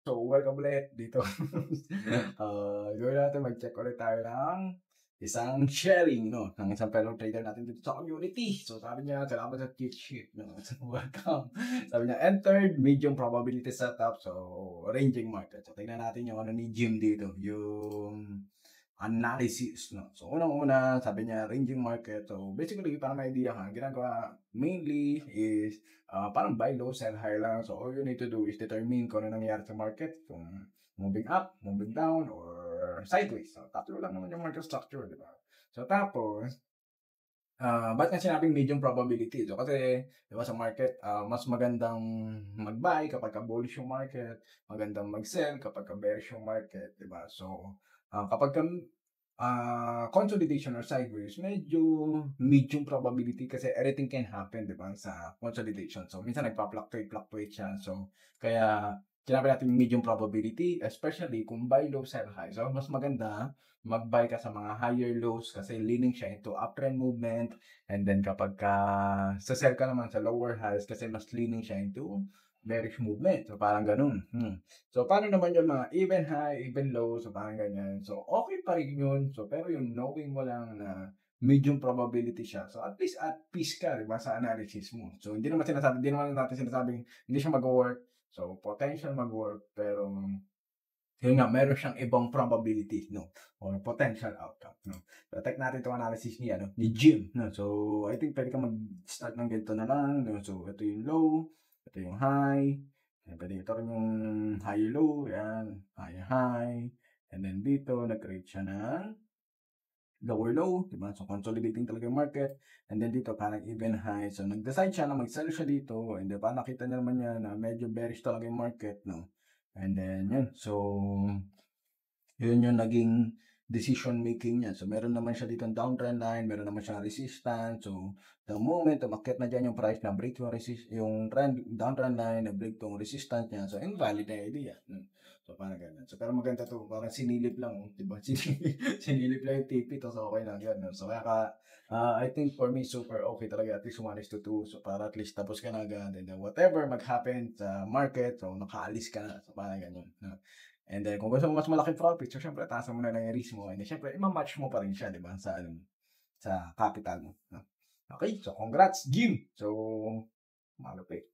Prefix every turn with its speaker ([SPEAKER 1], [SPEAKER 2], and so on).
[SPEAKER 1] So, welcome ulit dito. Gawin natin mag-check ulit tayo ng isang sharing 'no, ng isang fellow trader natin dito sa community. So, sabi niya, "Salamat sa cheat sheet 'no." So, welcome. Sabi niya, "Entered medium probability setup." So, ranging market. So, tingnan natin yung ano ni Jim dito, yung analysis 'no. So, unang-una sabi niya ranging market. So, basically para may idea ka, ginagawa mainly is, parang buy low, sell high lang. So, all you need to do is determine kung ano nangyayari sa market, kung moving up, moving down, or sideways. So, tatlo lang naman yung market structure, di ba? So, tapos, ba't nga sinabing medium probability? So, kasi, di ba sa market, mas magandang mag-buy kapagka bullish yung market, magandang mag-sell kapagka bearish yung market, di ba? So, kapagka consolidation or sideways, medyo medium probability kasi everything can happen, di ba, sa consolidation. So, minsan nagpa-fluctuate siya. So, kaya sinabi natin medium probability, especially kung buy low, sell high. So, mas maganda mag-buy ka sa mga higher lows kasi leaning siya into uptrend movement. And then kapag sa-sell ka naman sa lower highs kasi mas leaning siya into bearish movement. So, parang ganun. So, paano naman yung mga even high, even low, so parang ganyan. So, okay pa rin yun. So, pero yung knowing mo lang na medium probability siya. So, at least at peace ka, di ba, sa analysis mo. So, hindi naman natin sinasabing hindi siya mag-work. So, potential mag-work, pero yun nga, meron siyang ibang probability, no? Or potential outcome, no? So, check natin itong analysis ni, ni Jim, no? So, I think pwede ka mag-start ng ganito na lang, no? So, ito yung low, ito yung high, and pwede ito rin yung high low, yan, high, and then dito, nag-create siya ng lower low, di ba? So, consolidating talaga yung market. And then dito, parang even high. So, nag-decide siya na mag-sell siya dito. And then, parang nakita niya naman niya na medyo bearish talaga yung market, no? And then, yun. So, yun yung naging decision making niya. So, meron naman siya dito downtrend line, meron naman siya resistance. So, the moment umakyat na dyan yung price na break yung downtrend line, na break tong resistance niya. So, invalid na idea. So, parang ganun. So, pero maganda to. Parang sinilip lang, di ba? Sinilip lang yung TP, tapos okay lang yan. So, kaya I think for me, super okay talaga. At least 1:2. So, para at least tapos ka na agad. And then, whatever mag-happen sa market, so, nakaalis ka na. So, parang ganyan. And then, kung gusto mo mas malaki profit, so syempre, taasan mo na lang yung risk mo. And then, syempre, ima-match mo pa rin siya, di ba, sa capital mo. No? Okay, so congrats, Jim! So, malupit.